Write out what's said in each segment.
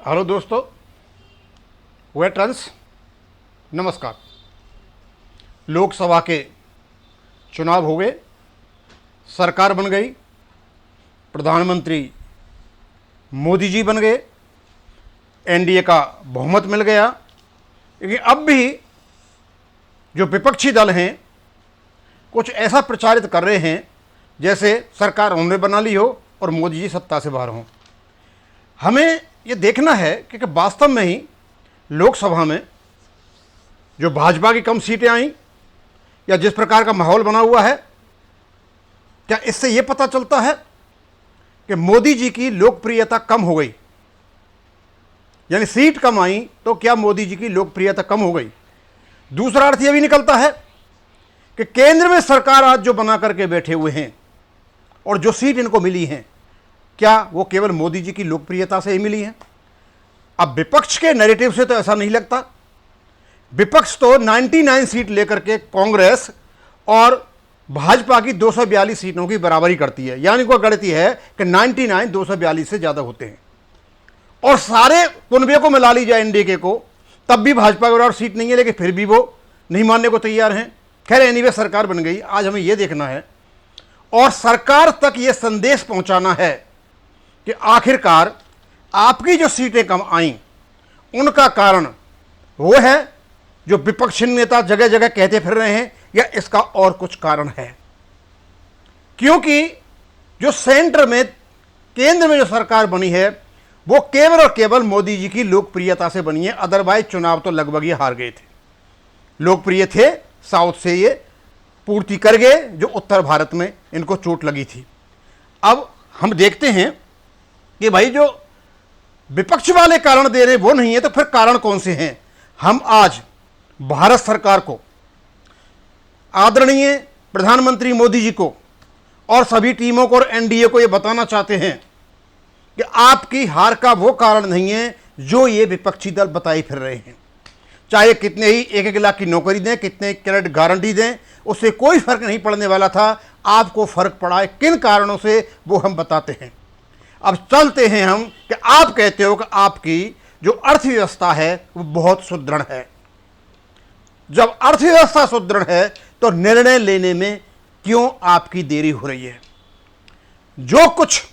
Hello दोस्तों, veterans, नमस्कार। लोकसभा के चुनाव हो गए, सरकार बन गई, प्रधानमंत्री मोदी जी बन गए, एनडीए का बहुमत मिल गया। लेकिन अब भी जो विपक्षी दल हैं कुछ ऐसा प्रचारित कर रहे हैं जैसे सरकार उन्होंने बना ली हो और मोदी जी सत्ता से बाहर हों। हमें ये देखना है कि वास्तव में ही लोकसभा में जो भाजपा की कम सीटें आईं या जिस प्रकार का माहौल बना हुआ है, क्या इससे ये पता चलता है कि मोदी जी की लोकप्रियता कम हो गई? यानी सीट कम आई तो क्या मोदी जी की लोकप्रियता कम हो गई? दूसरा अर्थ यह भी निकलता है कि केंद्र में सरकार आज जो बना करके बैठे हुए हैं और जो सीट इनको मिली हैं, क्या वो केवल मोदी जी की लोकप्रियता से ही मिली है? अब विपक्ष के नैरेटिव से तो ऐसा नहीं लगता। विपक्ष तो 99 सीट लेकर के कांग्रेस और भाजपा की 242 सीटों की बराबरी करती है। यानी कोई गणित है कि 99 242 से ज़्यादा होते हैं और सारे कुनबे को मिला लीजिए एनडीए को, तब भी भाजपा के बराबर सीट नहीं है, लेकिन फिर भी वो नहीं मानने को तैयार हैं। खैर, एनीवे सरकार बन गई। आज हमें यह देखना है और सरकार तक ये संदेश पहुंचाना है कि आखिरकार आपकी जो सीटें कम आईं उनका कारण वो है जो विपक्षी नेता जगह जगह कहते फिर रहे हैं, या इसका और कुछ कारण है? क्योंकि जो सेंटर में, केंद्र में जो सरकार बनी है वो केवल और केवल मोदी जी की लोकप्रियता से बनी है। अदरवाइज चुनाव तो लगभग ये हार गए थे। लोकप्रिय थे, साउथ से ये पूर्ति कर गए जो उत्तर भारत में इनको चोट लगी थी। अब हम देखते हैं कि भाई जो विपक्ष वाले कारण दे रहे वो नहीं है, तो फिर कारण कौन से हैं? हम आज भारत सरकार को, आदरणीय प्रधानमंत्री मोदी जी को और सभी टीमों को और एनडीए को ये बताना चाहते हैं कि आपकी हार का वो कारण नहीं है जो ये विपक्षी दल बताए फिर रहे हैं। चाहे कितने ही 1-1 लाख की नौकरी दें, कितने क्रेडिट गारंटी दें, उससे कोई फर्क नहीं पड़ने वाला था। आपको फर्क पड़ा है किन कारणों से, वो हम बताते हैं। अब चलते हैं हम कि आप कहते हो कि आपकी जो अर्थव्यवस्था है वो बहुत सुदृढ़ है। जब अर्थव्यवस्था सुदृढ़ है तो निर्णय लेने में क्यों आपकी देरी हो रही है? जो कुछ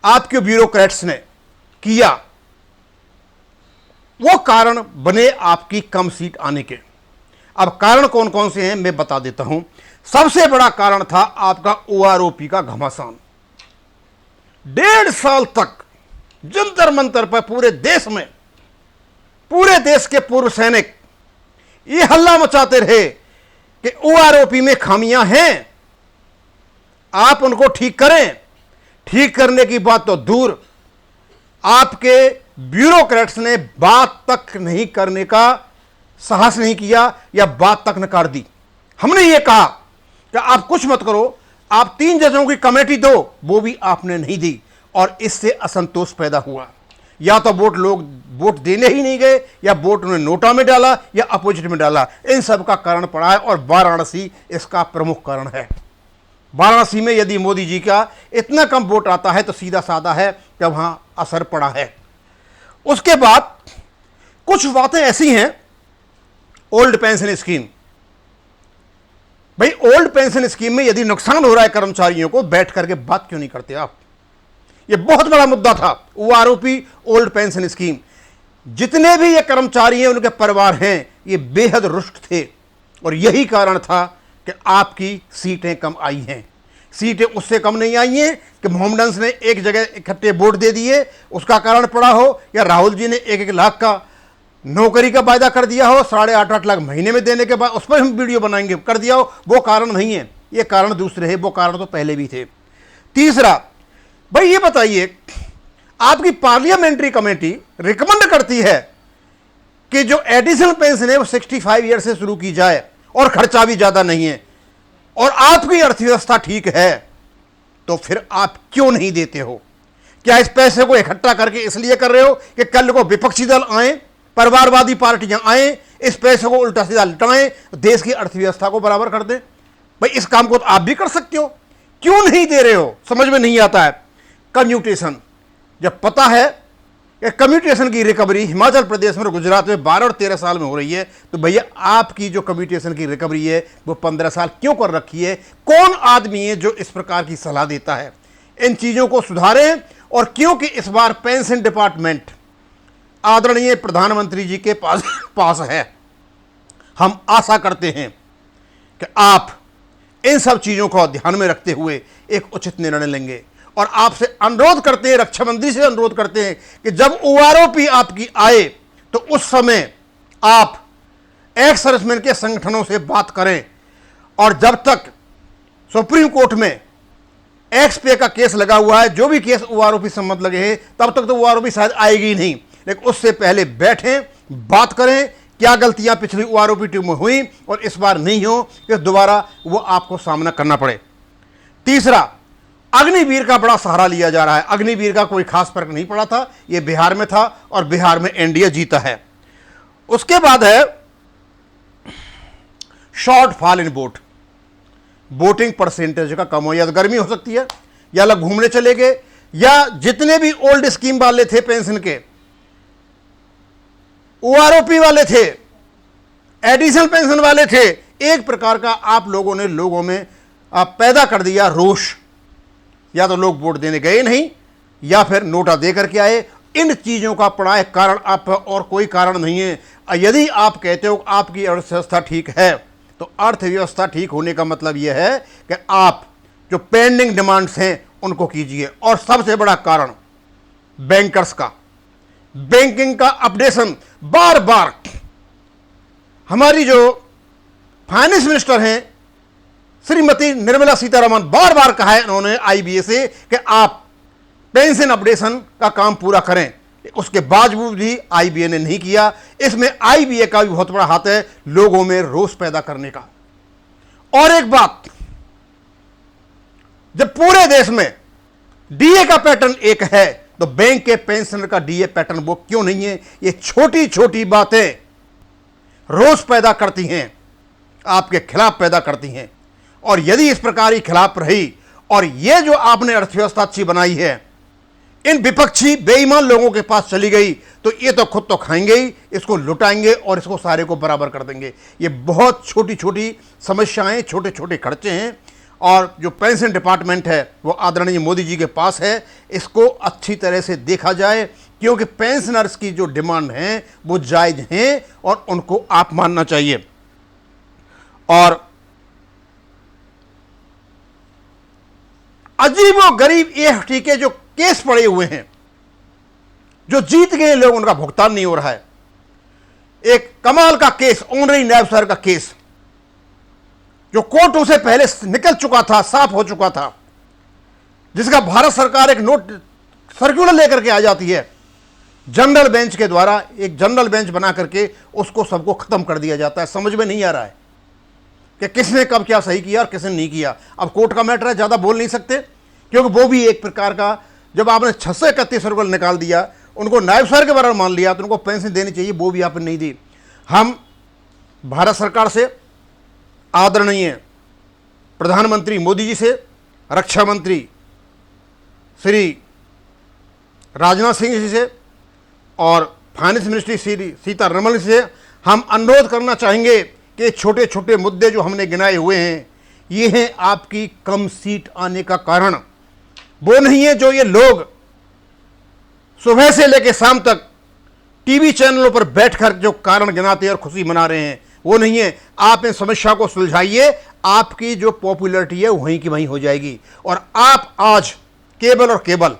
आपके ब्यूरोक्रेट्स ने किया वो कारण बने आपकी कम सीट आने के। अब कारण कौन कौन से हैं मैं बता देता हूं। सबसे बड़ा कारण था आपका ओआरओपी का घमासान। 1.5 साल तक जंतर मंतर पर पूरे देश में, पूरे देश के पूर्व सैनिक ये हल्ला मचाते रहे कि ओआरओपी में खामियां हैं, आप उनको ठीक करें। ठीक करने की बात तो दूर, आपके ब्यूरोक्रेट्स ने बात तक नहीं करने का साहस नहीं किया या बात तक नकार दी। हमने ये कहा कि आप कुछ मत करो, आप 3 जजों की कमेटी दो, वो भी आपने नहीं दी और इससे असंतोष पैदा हुआ। या तो लोग वोट देने ही नहीं गए, या वोट उन्होंने नोटा में डाला या अपोजिट में डाला। इन सब का कारण पड़ा है और वाराणसी इसका प्रमुख कारण है। वाराणसी में यदि मोदी जी का इतना कम वोट आता है तो सीधा साधा है कि वहां असर पड़ा है। उसके बाद कुछ बातें ऐसी हैं, ओल्ड पेंशन स्कीम। भाई, ओल्ड पेंशन स्कीम में यदि नुकसान हो रहा है कर्मचारियों को, बैठ करके बात क्यों नहीं करते आप? ये बहुत बड़ा मुद्दा था, ओआरओपी ओल्ड पेंशन स्कीम। जितने भी ये कर्मचारी हैं, उनके परिवार हैं, ये बेहद रुष्ट थे और यही कारण था कि आपकी सीटें कम आई हैं। सीटें उससे कम नहीं आई हैं कि मोहम्मडन्स ने एक जगह इकट्ठे वोट दे दिए, उसका कारण पड़ा हो, या राहुल जी ने 1-1 लाख का नौकरी का वायदा कर दिया हो, 8.5 लाख महीने में देने के बाद उस पर हम वीडियो बनाएंगे, कर दिया हो। वो कारण नहीं है, ये कारण दूसरे हैं, वो कारण तो पहले भी थे। तीसरा, भाई ये बताइए, आपकी पार्लियामेंट्री कमेटी रिकमेंड करती है कि जो एडिशनल पेंशन है वो 65 ईयर से शुरू की जाए और खर्चा भी ज्यादा नहीं है, और आपकी अर्थव्यवस्था ठीक है, तो फिर आप क्यों नहीं देते हो? क्या इस पैसे को इकट्ठा करके इसलिए कर रहे हो कि कल को विपक्षी दल आए, परिवारवादी पार्टियां आए, इस पैसे को उल्टा सीधा लुटाएं, देश की अर्थव्यवस्था को बराबर कर दें? भाई, इस काम को तो आप भी कर सकते हो, क्यों नहीं दे रहे हो? समझ में नहीं आता है। कम्यूटेशन, जब पता है कि कम्यूटेशन की रिकवरी हिमाचल प्रदेश में और गुजरात में 12 और 13 साल में हो रही है, तो भैया आपकी जो कम्यूटेशन की रिकवरी है वो 15 साल क्यों कर रखी है? कौन आदमी है जो इस प्रकार की सलाह देता है? इन चीज़ों को सुधारें। और क्योंकि इस बार पेंशन डिपार्टमेंट आदरणीय प्रधानमंत्री जी के पास है, हम आशा करते हैं कि आप इन सब चीज़ों को ध्यान में रखते हुए एक उचित निर्णय लेंगे। और आपसे अनुरोध करते हैं, रक्षा मंत्री से अनुरोध करते हैं कि जब ओआरओपी आपकी आए तो उस समय आप एक्स सर्विसमैन के संगठनों से बात करें। और जब तक सुप्रीम कोर्ट में एक्स पे का केस लगा हुआ है, जो भी केस ओआरओपी संबंध लगे हैं, तब तक तो ओआरओपी शायद आएगी ही नहीं। लेकिन उससे पहले बैठें, बात करें, क्या गलतियां पिछली ओआरओपी टीम में हुई और इस बार नहीं हो कि दोबारा वो आपको सामना करना पड़े। तीसरा, अग्निवीर का बड़ा सहारा लिया जा रहा है। अग्निवीर का कोई खास फर्क नहीं पड़ा था, ये बिहार में था और बिहार में एनडीए जीता है। उसके बाद है short fall in vote, voting percentage का कम हो, या तो गर्मी हो सकती है, या लोग घूमने चले गए, या जितने भी ओल्ड स्कीम वाले थे, पेंशन के, ओआरओपी वाले थे, एडिशनल पेंशन वाले थे, एक प्रकार का आप लोगों ने लोगों में पैदा कर दिया रोष। या तो लोग वोट देने गए नहीं या फिर नोटा दे करके आए। इन चीज़ों का पड़ा है कारण आप, और कोई कारण नहीं है। यदि आप कहते हो आपकी अर्थव्यवस्था ठीक है, तो अर्थव्यवस्था ठीक होने का मतलब यह है कि आप जो पेंडिंग डिमांड्स हैं उनको कीजिए। और सबसे बड़ा कारण बैंकर्स का, बैंकिंग का अपडेशन। बार बार हमारी जो फाइनेंस मिनिस्टर हैं श्रीमती निर्मला सीतारमण, बार बार कहा है उन्होंने आईबीए से कि आप पेंशन अपडेशन का काम पूरा करें। उसके बावजूद भी आईबीए ने नहीं किया। इसमें आईबीए का भी बहुत बड़ा हाथ है लोगों में रोष पैदा करने का। और एक बात, जब पूरे देश में डीए का पैटर्न एक है, तो बैंक के पेंशनर का डीए पैटर्न वो क्यों नहीं है? ये छोटी छोटी बातें रोष पैदा करती हैं, आपके खिलाफ पैदा करती हैं। और यदि इस प्रकार की खिलाफ रही और ये जो आपने अर्थव्यवस्था अच्छी बनाई है इन विपक्षी बेईमान लोगों के पास चली गई, तो ये तो खुद तो खाएंगे ही, इसको लुटाएंगे और इसको सारे को बराबर कर देंगे। ये बहुत छोटी छोटी समस्याएं, छोटे छोटे खर्चे हैं। और जो पेंशन डिपार्टमेंट है वो आदरणीय मोदी जी के पास है, इसको अच्छी तरह से देखा जाए, क्योंकि पेंशनर्स की जो डिमांड हैं वो जायज़ हैं और उनको आप मानना चाहिए। और अजीबो गरीब एएफटी के जो केस पड़े हुए हैं, जो जीत गए लोग, उनका भुगतान नहीं हो रहा है। एक कमाल का केस, ऑनरी नायब सर का केस, जो कोर्टों से पहले निकल चुका था, साफ हो चुका था, जिसका भारत सरकार एक नोट सर्कुलर लेकर के आ जाती है जनरल बेंच के द्वारा, एक जनरल बेंच बना करके उसको सबको खत्म कर दिया जाता है। समझ में नहीं आ रहा है कि किसने कब क्या सही किया और किसने नहीं किया। अब कोर्ट का मैटर है, ज़्यादा बोल नहीं सकते, क्योंकि वो भी एक प्रकार का, जब आपने 631 सर्कुलर निकाल दिया, उनको नायब सर के बराबर मान लिया, तो उनको पेंशन देनी चाहिए, वो भी आपने नहीं दी। हम भारत सरकार से, आदरणीय प्रधानमंत्री मोदी जी से, रक्षा मंत्री श्री राजनाथ सिंह जी से और फाइनेंस मिनिस्ट्री श्री सीतारमण से हम अनुरोध करना चाहेंगे कि छोटे छोटे मुद्दे जो हमने गिनाए हुए हैं, ये हैं आपकी कम सीट आने का कारण। वो नहीं है जो ये लोग सुबह से लेकर शाम तक टीवी चैनलों पर बैठकर जो कारण गिनाते हैं और खुशी मना रहे हैं, वो नहीं है। आप इन समस्या को सुलझाइए, आपकी जो पॉपुलैरिटी है वहीं की वहीं हो जाएगी। और आप आज केवल और केवल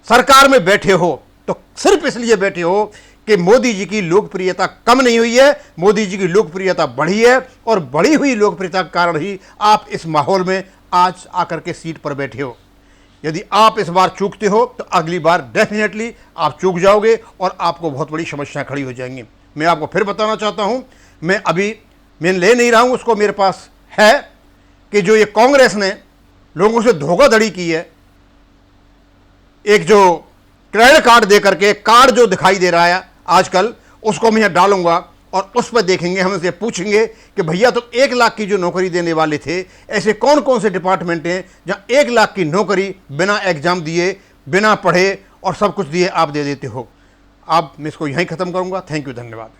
सरकार में बैठे हो तो सिर्फ इसलिए बैठे हो कि मोदी जी की लोकप्रियता कम नहीं हुई है, मोदी जी की लोकप्रियता बढ़ी है। और बढ़ी हुई लोकप्रियता के कारण ही आप इस माहौल में आज आकर के सीट पर बैठे हो। यदि आप इस बार चूकते हो तो अगली बार डेफिनेटली आप चूक जाओगे और आपको बहुत बड़ी समस्या खड़ी हो जाएंगी। मैं आपको फिर बताना चाहता हूं, मैं ले नहीं रहा हूं, उसको मेरे पास है कि जो ये कांग्रेस ने लोगों से धोखाधड़ी की है, एक जो क्रेडिट कार्ड दे करके कार्ड जो दिखाई दे रहा है आजकल, उसको मैं यहाँ डालूंगा और उस पर देखेंगे, हम इसे पूछेंगे कि भैया तो 1 लाख की जो नौकरी देने वाले थे, ऐसे कौन कौन से डिपार्टमेंट हैं जहाँ 1 लाख की नौकरी बिना एग्जाम दिए, बिना पढ़े और सब कुछ दिए आप दे देते हो। अब मैं इसको यहीं ख़त्म करूँगा। थैंक यू, धन्यवाद।